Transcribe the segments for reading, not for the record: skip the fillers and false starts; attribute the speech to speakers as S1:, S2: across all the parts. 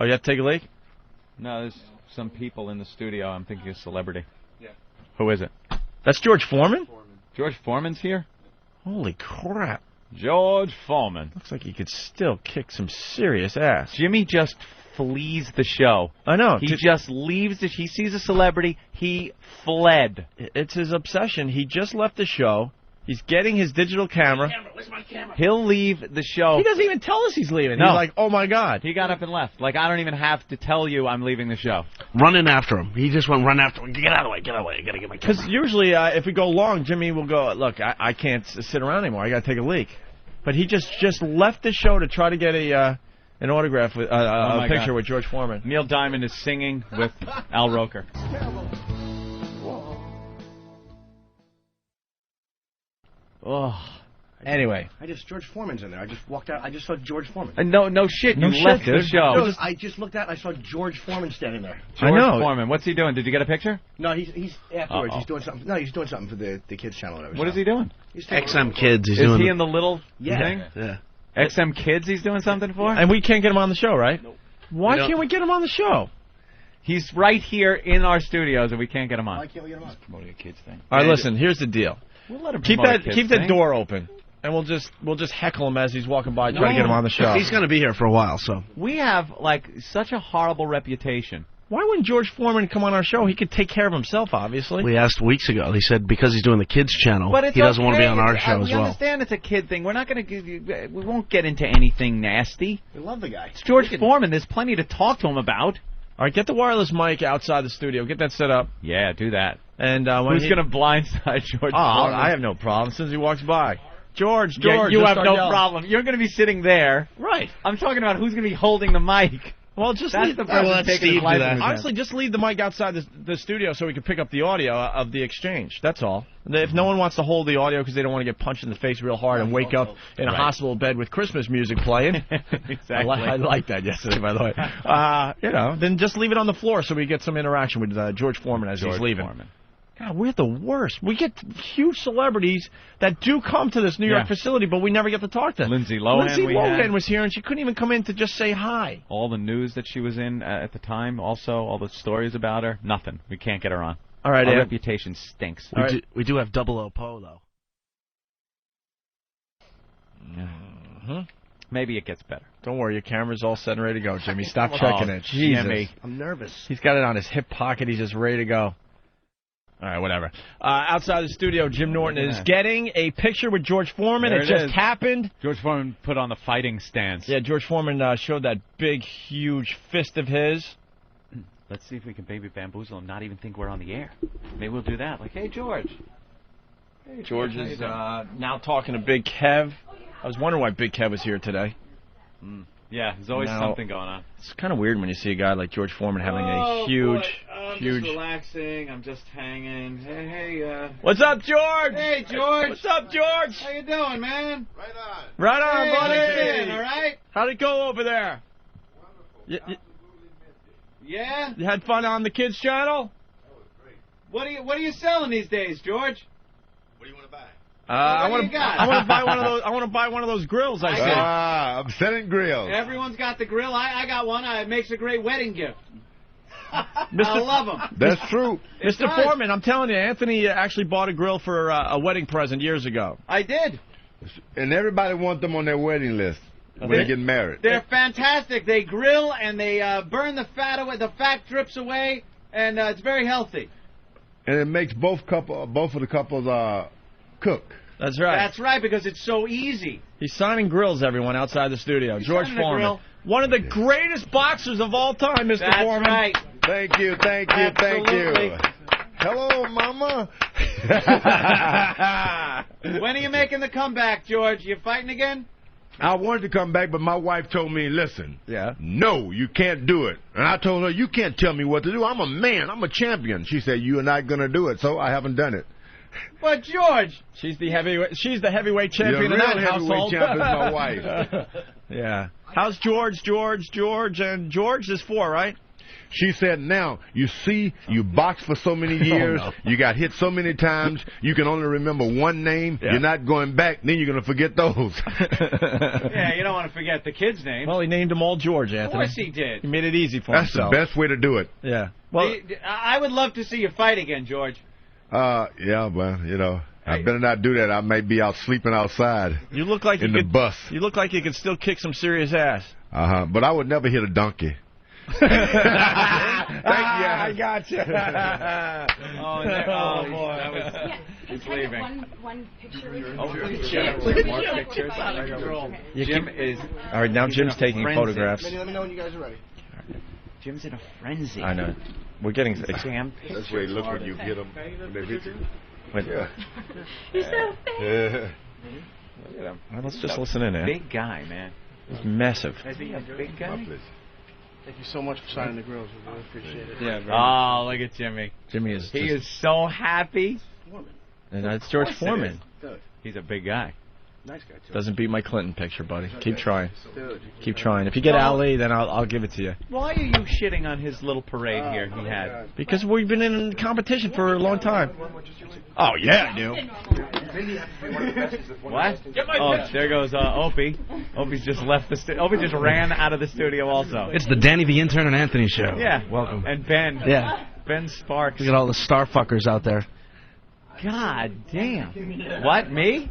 S1: Oh, you have to take a leak?
S2: No, there's some people in the studio. I'm thinking a celebrity.
S3: Yeah.
S2: Who is it?
S1: That's George Foreman?
S2: George Foreman's here?
S1: Holy crap.
S2: George Foreman.
S1: Looks like he could still kick some serious ass.
S2: Jimmy just flees the show.
S1: I know.
S2: He just leaves. He sees a celebrity. He fled.
S1: It's his obsession. He just left the show. He's getting his digital camera.
S3: Where's my camera?
S2: He'll leave the show.
S1: He doesn't even tell us he's leaving.
S2: No.
S1: He's like, oh, my God.
S2: He got up and left. Like, I don't even have to tell you I'm leaving the show.
S4: Running after him. He just went run after him. Get out of the way. Get out of the way. I got to get my camera.
S1: Because usually if we go long, Jimmy will go, look, I can't sit around anymore. I got to take a leak. But he just left the show to try to get an autograph, with a picture with George Foreman.
S2: Neil Diamond is singing with Al Roker. Oh.
S1: Anyway.
S4: George Foreman's in there. I just walked out. I just saw George Foreman.
S2: No shit. You left the show.
S4: No, I just looked out and I saw George Foreman standing there.
S2: George Foreman. What's he doing? Did you get a picture?
S4: No, he's afterwards. He's doing something. No, he's doing something for the kids channel.
S2: What is he doing?
S4: XM Kids.
S2: Is he in the little thing?
S4: Yeah.
S2: XM Kids he's doing something for?
S1: And we can't get him on the show, right?
S4: Nope.
S1: Why can't we get him on the show?
S2: He's right here in our studios and we can't get him on.
S4: Why can't we get him on?
S2: He's promoting a kids thing.
S1: All right, listen, here's the deal.
S2: We'll let him
S1: keep
S2: promote a kids
S1: that
S2: thing.
S1: door open. And we'll just heckle him as he's walking by, try to get him on the show.
S4: He's going to be here for a while, so.
S2: We have, like, such a horrible reputation.
S1: Why wouldn't George Foreman come on our show? He could take care of himself, obviously.
S4: We asked weeks ago. He said because he's doing the kids channel,
S2: but
S4: he doesn't want to be on our show as
S2: We
S4: well.
S2: understand it's a kid thing. We're not going to give you. We won't get into anything nasty.
S4: We love the guy.
S2: It's George Foreman. There's plenty to talk to him about.
S1: All right, get the wireless mic outside the studio. Get that set up.
S2: Yeah, do that.
S1: And
S2: who's going to blindside George Foreman?
S1: I have no problem as soon as he walks by. George,
S2: you have no problem. You're going to be sitting there.
S1: Right.
S2: I'm talking about who's going to be holding the mic.
S1: Well, just
S2: That's
S1: leave,
S2: the person taking his life in his hands.
S1: honestly, just leave the mic outside the studio so we can pick up the audio of the exchange. That's all. If no one wants to hold the audio because they don't want to get punched in the face real hard and wake up in a hospital bed with Christmas music playing.
S2: Exactly.
S1: I liked that yesterday, by the way. Then just leave it on the floor so we get some interaction with George Foreman as he's leaving.
S2: Foreman.
S1: God, we're the worst. We get huge celebrities that do come to this New York facility, but we never get to talk to them.
S2: Lindsay Lohan
S1: was here, and she couldn't even come in to just say hi.
S2: All the news that she was in at the time, also, all the stories about her, nothing. We can't get her on.
S1: All right,
S2: Our reputation stinks.
S4: We do have 00 Poe, though.
S2: Maybe it gets better.
S1: Don't worry, your camera's all set and ready to go, Jimmy. Stop checking it. Jesus.
S2: Jimmy.
S4: I'm nervous.
S1: He's got it on his hip pocket. He's just ready to go. All right, whatever. Outside the studio, Jim Norton is getting a picture with George Foreman.
S2: There
S1: it just happened.
S2: George Foreman put on the fighting stance.
S1: Yeah, George Foreman showed that big, huge fist of his.
S2: Let's see if we can baby bamboozle him, not even think we're on the air. Maybe we'll do that. Like, hey, George. Hey,
S1: George is now talking to Big Kev. I was wondering why Big Kev was here today.
S2: Yeah, there's always something going on.
S1: It's kind of weird when you see a guy like George Foreman having a huge,
S2: huge. Just relaxing. I'm just hanging. Hey.
S1: What's up, George?
S2: Hey, George.
S1: What's up, George?
S2: How you doing, man?
S1: Right on, buddy.
S2: Hey, all right?
S1: How'd it go over there?
S2: Wonderful. Yeah.
S1: You had fun on the kids' channel?
S3: That was great.
S2: What are you selling these days, George?
S3: What do you want to buy?
S1: I want to buy one of those. I want to buy one of those grills. I said.
S3: I'm selling grills.
S2: Everyone's got the grill. I got one. It makes a great wedding gift. I
S1: Mr.
S2: love them.
S3: That's true.
S1: Mr. Foreman, I'm telling you, Anthony actually bought a grill for a wedding present years ago.
S2: I did.
S3: And everybody wants them on their wedding list when they get married.
S2: They're fantastic. They grill and they burn the fat away. The fat drips away, and it's very healthy.
S3: And it makes both of the couples cook.
S1: That's right.
S2: That's right, because it's so easy.
S1: He's signing grills, everyone, outside the studio. George Foreman.
S2: Grill.
S1: One of the greatest boxers of all time, Mr.
S2: That's
S1: Foreman.
S2: Right.
S3: Thank you.
S2: Absolutely.
S3: Hello, Mama.
S2: When are you making the comeback, George? You fighting again?
S3: I wanted to come back, but my wife told me, listen,
S1: Yeah.
S3: no, you can't do it. And I told her, you can't tell me what to do. I'm a man. I'm a champion. She said, you're not going to do it, so I haven't done it.
S2: But, George.
S1: She's the heavyweight champion in that household.
S3: Heavyweight champion is my wife.
S1: Yeah. How's George? And George is 4, right?
S3: She said, now, you see, you boxed for so many years, you got hit so many times, you can only remember one name, you're not going back, then you're going to forget those.
S2: Yeah, you don't want to forget the kid's name.
S1: Well, he named them all George, Anthony.
S2: Of course he did.
S1: He made it easy for
S3: himself. That's the best way to do it.
S1: Yeah. Well,
S2: I would love to see you fight again, George.
S3: Yeah, well, you know, I better not do that. I may be out sleeping outside.
S1: You look like
S3: in the bus.
S1: You look like you could still kick some serious ass.
S3: But I would never hit a donkey.
S1: Thank you. I got you.
S2: Oh boy, that was. He's leaving.
S5: One picture.
S2: Jim is.
S1: All right, now Jim's taking photographs.
S6: Let me know when you guys are ready.
S2: Jim's in a frenzy.
S1: I know. We're getting
S2: damn.
S3: That's the way they look when you hit them. When they hit you.
S5: You're so big.
S1: Well, let's just listen in, man.
S2: Big guy, man.
S1: He's massive.
S2: Is he a big guy?
S6: Thank you so much for signing the grills. We really appreciate it.
S1: Yeah.
S2: Oh, look at Jimmy.
S1: Jimmy is.
S2: He is so happy.
S1: And it's George Foreman.
S2: He's a big guy.
S6: Nice guy too.
S1: Doesn't beat my Clinton picture, buddy. Keep trying. Keep trying. If you get Ali, then I'll give it to you.
S2: Why are you shitting on his little parade here he had?
S1: Because we've been in competition for a long time. Oh yeah, I do.
S2: What? Oh, there goes Opie. Opie's just left the studio. Opie just ran out of the studio also.
S4: It's the Danny the Intern and Anthony show.
S2: Yeah.
S4: Welcome.
S2: And Ben.
S4: Yeah.
S2: Ben Sparks.
S4: Look at all the star fuckers out there.
S2: God damn. What, me?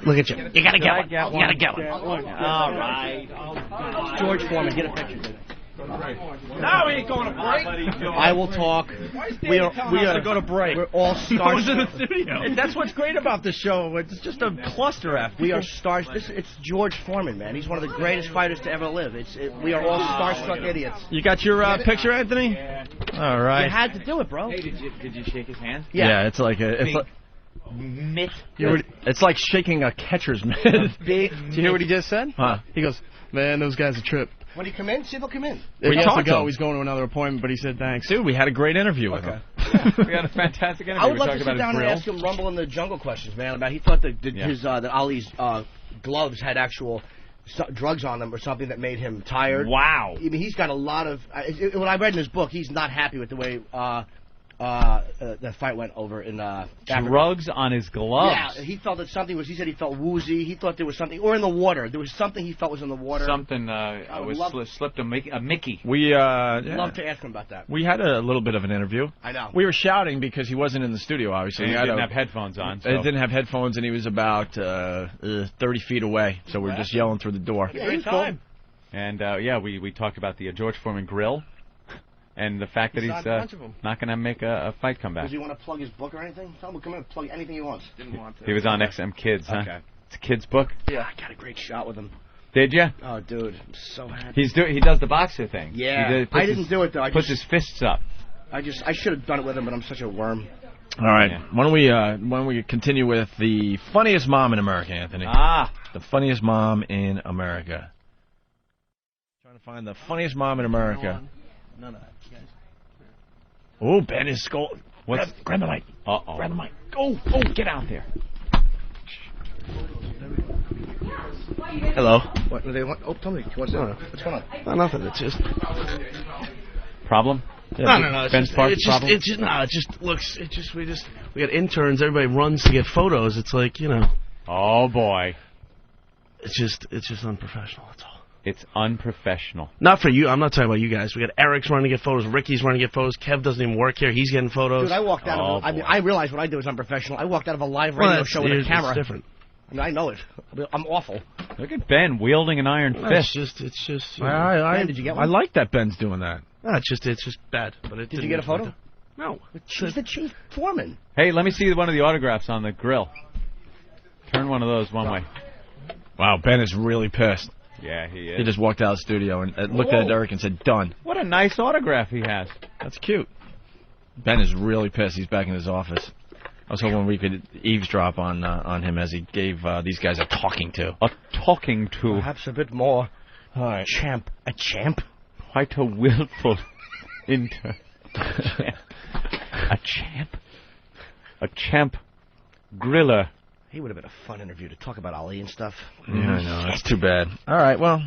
S4: Look at you. You gotta get one.
S2: You
S4: gotta get one.
S2: All right.
S6: George Foreman, get a picture.
S1: No, we ain't going to break.
S6: I will talk. We are
S1: to go to break.
S6: We're all stars.
S1: Goes in the studio. And that's what's great about this show. It's just a cluster F.
S6: We are stars. It's George Foreman, man. He's one of the greatest fighters to ever live. We are all starstruck idiots.
S1: You got your picture, Anthony?
S2: Yeah.
S1: All right.
S6: You had to do it, bro.
S2: Hey, did you shake his hand?
S1: Yeah, it's like
S2: mitt.
S1: It's like shaking a catcher's mitt.
S6: Big.
S7: Did you hear what he just said?
S1: Huh?
S7: He goes, man, those guys are trip.
S6: When he come in, see if he'll come in.
S7: He has to
S1: talked to
S7: go.
S1: him.
S7: He's going to another appointment, but he said thanks.
S1: Dude, we had a great interview with him.
S2: We had a fantastic interview.
S6: I would love to sit down and ask him Rumble in the Jungle questions, man. About he thought that Ali's gloves had actual drugs on them or something that made him tired.
S2: Wow.
S6: I mean, he's got a lot of. What I read in his book, he's not happy with the way that fight went over in
S2: drugs on his gloves.
S6: Yeah, he felt that something was. He said he felt woozy. He thought there was something, or in the water. There was something he felt was in the water.
S2: Something slipped a Mickey.
S1: We
S6: I'd love to ask him about that.
S1: We had a little bit of an interview.
S6: I know.
S1: We were shouting because he wasn't in the studio, obviously.
S2: And he didn't have headphones on. So.
S1: He didn't have headphones, and he was about 30 feet away. So we were just yelling through the door.
S6: Yeah, great time.
S2: And we talked about the George Foreman grill. And the fact that he's not going to make a fight come back.
S6: Does he want to plug his book or anything? Tell him to come in and plug anything he wants.
S7: Didn't want to.
S2: He was on XM Kids, huh?
S6: Okay.
S2: It's a kid's book?
S6: Yeah, I got a great shot with him.
S2: Did you?
S6: Oh, dude, I'm so happy.
S2: He does the boxer thing.
S6: Yeah. I didn't do it, though.
S2: Puts his fists up.
S6: I should have done it with him, but I'm such a worm.
S1: All right. Yeah. Why don't we continue with the funniest mom in America, Anthony? The funniest mom in America. Trying to find the funniest mom in America.
S6: None of that, you guys.
S1: Oh, Ben is skull. Grab the mic.
S2: Uh-oh.
S1: Grab the mic.
S2: Oh, get out there.
S1: Hello.
S6: What do they want? Oh, tell me. What's going on? What's going on?
S7: No, nothing. It's just...
S2: Problem?
S4: Yeah, no.
S2: Ben Sparks problem?
S4: It just looks... We got interns. Everybody runs to get photos. It's like, you know...
S2: Oh, boy.
S4: It's just unprofessional. That's all.
S2: It's unprofessional.
S4: Not for you. I'm not talking about you guys. We got Eric's running to get photos. Ricky's running to get photos. Kev doesn't even work here. He's getting photos.
S6: Dude, I walked out of I realized what I do is unprofessional. I walked out of a live radio show with a camera.
S4: It's different.
S6: I mean, I know it. I'm awful.
S2: Look at Ben wielding an iron fist.
S4: It's just.
S6: Ben, did you get one?
S1: I like that Ben's doing that.
S4: No, it's just bad. But
S6: did you get a photo?
S4: No.
S6: She's the chief foreman.
S2: Hey, let me see one of the autographs on the grill. Turn one of those one way.
S1: Wow, Ben is really pissed.
S2: Yeah, he is.
S1: He just walked out of the studio and looked at Eric and said, done.
S2: What a nice autograph he has.
S1: That's cute. Ben is really pissed. He's back in his office. I was hoping we could eavesdrop on him as he gave these guys a talking to.
S2: A talking to.
S6: Perhaps a bit more.
S1: All right.
S6: Champ. A champ?
S2: Quite a willful intern. A champ? A champ griller.
S6: He would have been a fun interview to talk about Ali and stuff.
S1: Yeah, I know. That's too bad. All right, well,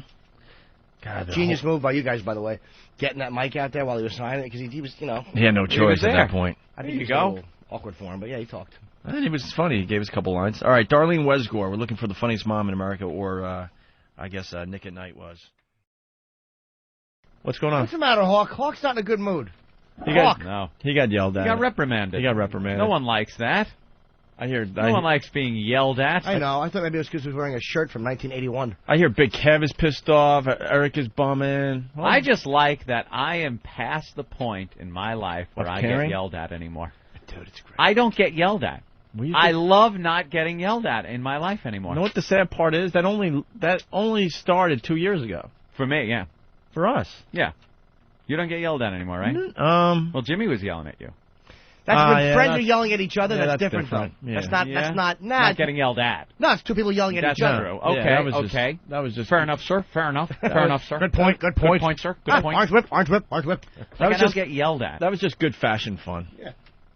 S1: God,
S6: Genius move by you guys, by the way. Getting that mic out there while he was signing it, because he was, you know.
S1: He had no choice at that point.
S6: I think
S2: There you
S6: it was
S2: go.
S6: a little awkward for him, but yeah, he talked.
S1: And he was funny. He gave us a couple lines. All right, Darlene Wesgore. We're looking for the funniest mom in America, or I guess Nick at Night was. What's going on?
S6: What's the matter, Hawk? Hawk's not in a good mood.
S1: He
S6: Hawk.
S1: He got yelled at.
S2: He got reprimanded.
S1: He got reprimanded.
S2: No one likes that.
S1: I hear.
S2: No one likes being yelled at.
S6: I know. I thought maybe it was because he was wearing a shirt from 1981.
S1: I hear Big Kev is pissed off. Eric is bumming. Well,
S2: I just like that I am past the point in my life where I
S1: caring?
S2: get yelled at anymore.
S1: Dude, it's great.
S2: I don't get yelled at. I love not getting yelled at in my life anymore.
S1: You know what the sad part is? That only started 2 years ago.
S2: For me, yeah.
S1: For us.
S2: Yeah. You don't get yelled at anymore, right? Well, Jimmy was yelling at you.
S6: That's when
S1: yeah,
S6: friends
S1: that's-
S6: are yelling at each other.
S1: yeah,
S6: that's
S1: that's
S6: different,
S1: different.
S6: though.
S1: Yeah.
S6: That's not.
S2: Not getting yelled at.
S6: No, it's two people yelling at
S2: That's
S6: each other.
S2: true.
S1: Yeah,
S2: Okay,
S1: that was just-
S2: okay.
S1: that was just
S2: Fair enough, sir. Fair enough. Fair enough, sir.
S6: Good point. Good point.
S2: Good point, sir. Good point.
S6: Orange whip. Orange whip. Orange whip.
S1: That was
S2: I don't
S1: just
S2: get yelled at.
S1: that was just good fashion fun.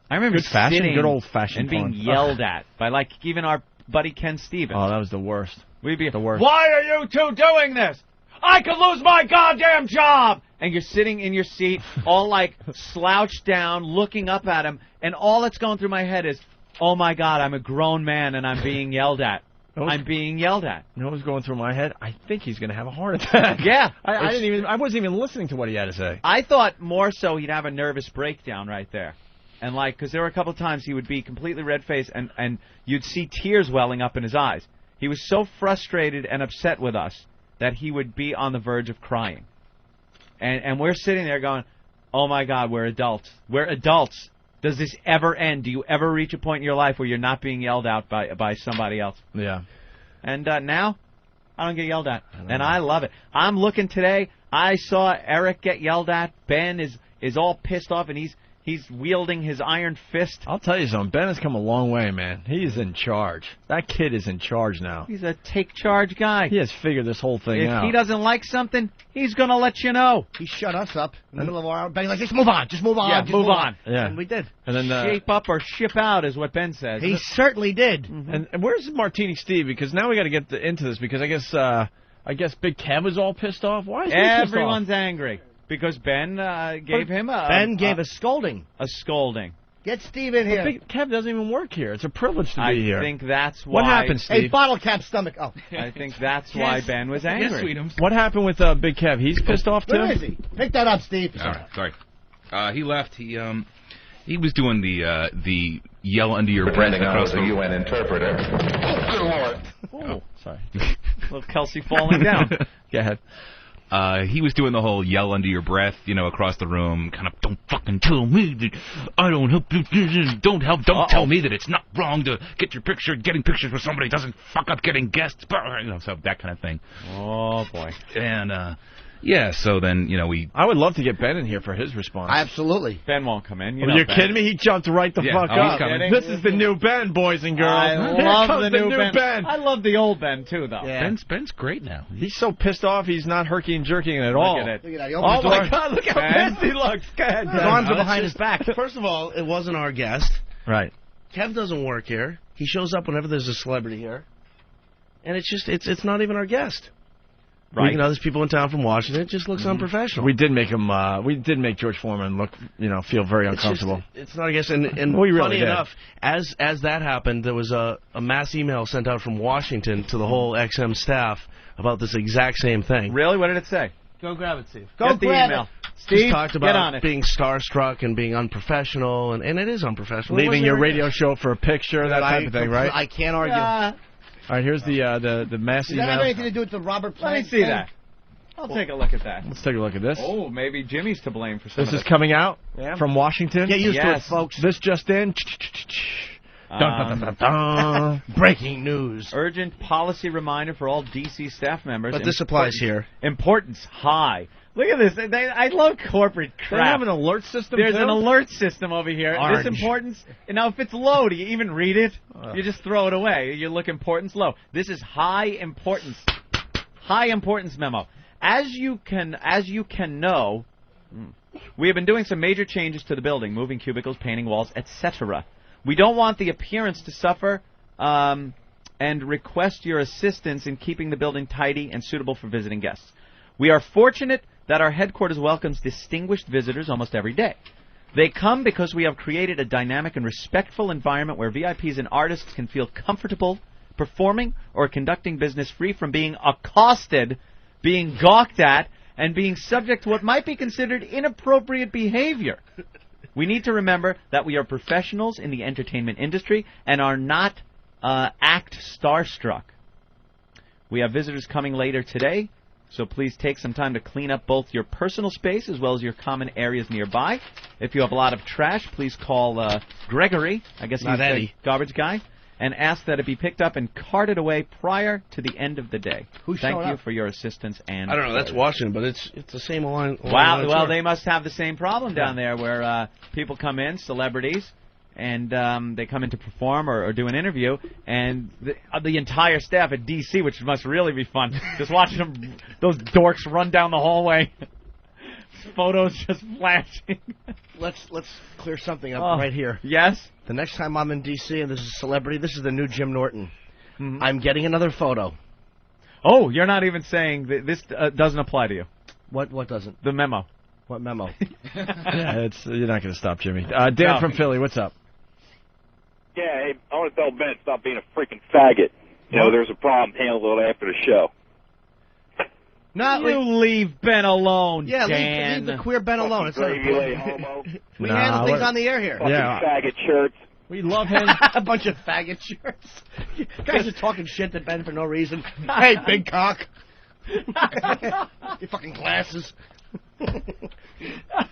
S2: I remember
S1: Good fashion,
S2: sitting
S1: good old-fashioned
S2: and being
S1: fun.
S2: yelled at by, like, even our buddy Ken Stevens.
S1: Oh, that was the worst.
S2: We'd be
S1: the worst.
S2: Why are you two doing this? I could lose my goddamn job. And you're sitting in your seat, all like slouched down, looking up at him, and all that's going through my head is, oh my God, I'm a grown man and I'm being yelled at. I'm being yelled at.
S1: You know what was going through my head? I think he's going to have a heart attack.
S2: Yeah.
S1: I wasn't even listening to what he had to say.
S2: I thought more so he'd have a nervous breakdown right there. And like, because there were a couple of times he would be completely red-faced and you'd see tears welling up in his eyes. He was so frustrated and upset with us that he would be on the verge of crying. And we're sitting there going, oh my God, we're adults. We're adults. Does this ever end? Do you ever reach a point in your life where you're not being yelled at by somebody else?
S1: Yeah.
S2: And now, I don't get yelled at. And I love it. I'm looking today. I saw Eric get yelled at. Ben is all pissed off, and he's wielding his iron fist.
S1: I'll tell you something. Ben has come a long way, man. He is in charge. That kid is in charge now.
S2: He's a take-charge guy.
S1: He has figured this whole thing out.
S2: If he doesn't like something, he's going to let you know.
S6: He shut us up in the middle of our bang like, just move on. Just move on.
S2: Yeah,
S6: just
S2: move on.
S1: Yeah.
S6: And we did.
S1: And then
S2: Shape up or ship out is what Ben says.
S6: He certainly did.
S1: And where's Martini Steve? Because now we got to get into this because I guess Big Kev was all pissed off. Why is he pissed off?
S2: Everyone's angry because Ben gave him
S6: a scolding.
S2: A scolding.
S6: Get Steve in here.
S1: Big Kev doesn't even work here. It's a privilege to
S2: I
S1: be here.
S2: think that's why.
S1: What happened, Steve?
S6: Hey, bottle cap stomach. Oh.
S2: I think that's why Ben was angry.
S8: Yes, Sweetums.
S1: What happened with Big Kev? He's pissed off too?
S6: Where is he? Pick that up, Steve.
S8: All right, sorry. He left. He was doing the yell under your breath across the UN interpreter.
S1: Oh, sorry.
S2: Little Kelsey falling down.
S1: Go ahead.
S8: He was doing the whole yell under your breath, across the room, kind of, don't fucking tell me that I don't help, don't tell me that it's not wrong to get your picture, getting pictures with somebody doesn't fuck up getting guests, so that kind of thing.
S2: Oh, boy.
S8: And, yeah, so then,
S1: I would love to get Ben in here for his response.
S6: Absolutely.
S2: Ben won't come in.
S1: You're kidding me? He jumped right the fuck
S8: he's
S1: up.
S8: coming.
S1: This is the new Ben, boys and girls.
S2: I
S1: Here
S2: love
S1: comes
S2: the new Ben. I love the old Ben, too, though.
S6: Yeah.
S8: Ben's great now.
S1: He's so pissed off, he's not herky and jerking at all.
S2: Look at it.
S6: Look at that. He
S1: Oh,
S6: opens the
S1: my
S6: door.
S1: God, look how
S2: Ben?
S1: pissed he looks. Go ahead,
S6: His
S1: Ben.
S6: arms are behind his back.
S4: First of all, it wasn't our guest.
S1: Right.
S4: Kev doesn't work here. He shows up whenever there's a celebrity here. And it's just, it's not even our guest.
S2: Right.
S4: There's people in town from Washington. It just looks unprofessional.
S1: We did make him. We did make George Foreman look, feel very uncomfortable.
S4: It's not a guest. And
S1: We really
S4: funny
S1: did.
S4: enough, as that happened, there was a mass email sent out from Washington to the whole XM staff about this exact same thing.
S2: Really? What did it say?
S4: Go grab it, Steve.
S2: Get the
S6: grab
S2: email.
S6: it.
S2: Steve,
S4: Just talked
S2: get on
S4: about
S2: it.
S4: being starstruck and being unprofessional, and it is unprofessional. It
S1: Leaving
S4: wasn't
S1: your
S4: our
S1: radio
S4: guest.
S1: show for a picture, that type of thing, right?
S6: I can't argue.
S1: All right, here's the mass
S6: Does that have
S1: email.
S6: anything to do with the Robert
S2: Let
S6: Plant
S2: me see
S6: thing?
S2: that. I'll take a look at that.
S1: Let's take a look at this.
S2: Oh, maybe Jimmy's to blame for some
S1: This
S2: of
S1: is
S2: this.
S1: coming out
S2: Yeah.
S1: from Washington.
S6: Get used to it,
S2: Yes.
S6: folks.
S1: This just in.
S6: Breaking news.
S2: Urgent policy reminder for all D.C. staff members.
S4: But this applies here.
S2: Importance high. Look at this. I love corporate
S1: They have
S2: crap.
S1: an alert system.
S2: There's
S1: too?
S2: an alert system over here.
S6: Orange.
S2: This importance. Now, if it's low, do you even read it? You just throw it away. You look importance low. This is high importance. High importance memo. As you can know, we have been doing some major changes to the building, moving cubicles, painting walls, etc. We don't want the appearance to suffer, and request your assistance in keeping the building tidy and suitable for visiting guests. We are fortunate that our headquarters welcomes distinguished visitors almost every day. They come because we have created a dynamic and respectful environment where VIPs and artists can feel comfortable performing or conducting business free from being accosted, being gawked at, and being subject to what might be considered inappropriate behavior. We need to remember that we are professionals in the entertainment industry and are not act starstruck. We have visitors coming later today, so please take some time to clean up both your personal space as well as your common areas nearby. If you have a lot of trash, please call Gregory, I guess he's the garbage guy, and ask that it be picked up and carted away prior to the end of the day. Thank you for your assistance and...
S4: I don't know, that's Washington, but it's the same line.
S2: Wow, well, they must have the same problem down there where people come in, celebrities, and they come in to perform or do an interview, and the entire staff at D.C., which must really be fun, just watching them, those dorks run down the hallway. Photos just flashing.
S6: Let's clear something up right here.
S2: Yes?
S6: The next time I'm in D.C. and there's a celebrity, this is the new Jim Norton. Mm-hmm. I'm getting another photo.
S2: Oh, you're not even saying that this doesn't apply to you.
S6: What doesn't?
S2: The memo.
S6: What memo?
S1: Yeah, you're not going to stop Jimmy. Dan from Philly, what's up?
S9: Yeah, hey, I want to tell Ben stop being a freaking faggot. You know, there's a problem. Handle it after the show.
S2: Leave Ben alone,
S6: yeah,
S2: Dan.
S6: leave the queer Ben alone. It's
S9: homo.
S6: We handle things on the air here.
S1: Yeah.
S9: Faggot shirts.
S1: We love him.
S6: A bunch of faggot shirts. You guys are talking shit to Ben for no reason. Hey, big cock. Your fucking glasses.
S1: We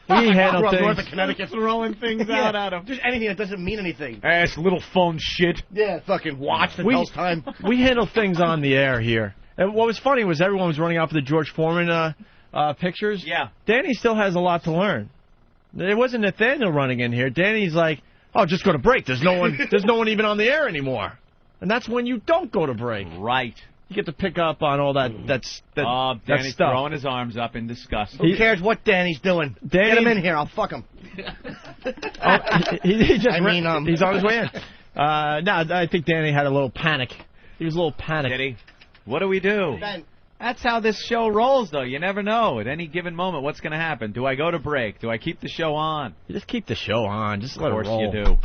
S1: handle things.
S6: North of Connecticut.
S2: Throwing things out at him.
S6: Just anything that doesn't mean anything.
S2: Ass little phone shit.
S6: Yeah, fucking watch that tells time.
S1: We handle things on the air here. And what was funny was everyone was running out for the George Foreman pictures.
S2: Yeah.
S1: Danny still has a lot to learn. It wasn't Nathaniel running in here. Danny's like, oh, just go to break. There's no one even on the air anymore. And that's when you don't go to break.
S2: Right.
S1: You get to pick up on all that
S2: Danny's
S1: stuff.
S2: throwing his arms up in disgust.
S6: Who cares what Danny's doing? Get him in here. I'll fuck him.
S1: He's on his way in. No, I think Danny had a little panic. He was a little panicked.
S2: Did he? What do we do?
S6: Ben.
S2: That's how this show rolls, though. You never know at any given moment what's going to happen. Do I go to break? Do I keep the show on?
S1: You just keep the show on. Just let it roll.
S2: Of course you do.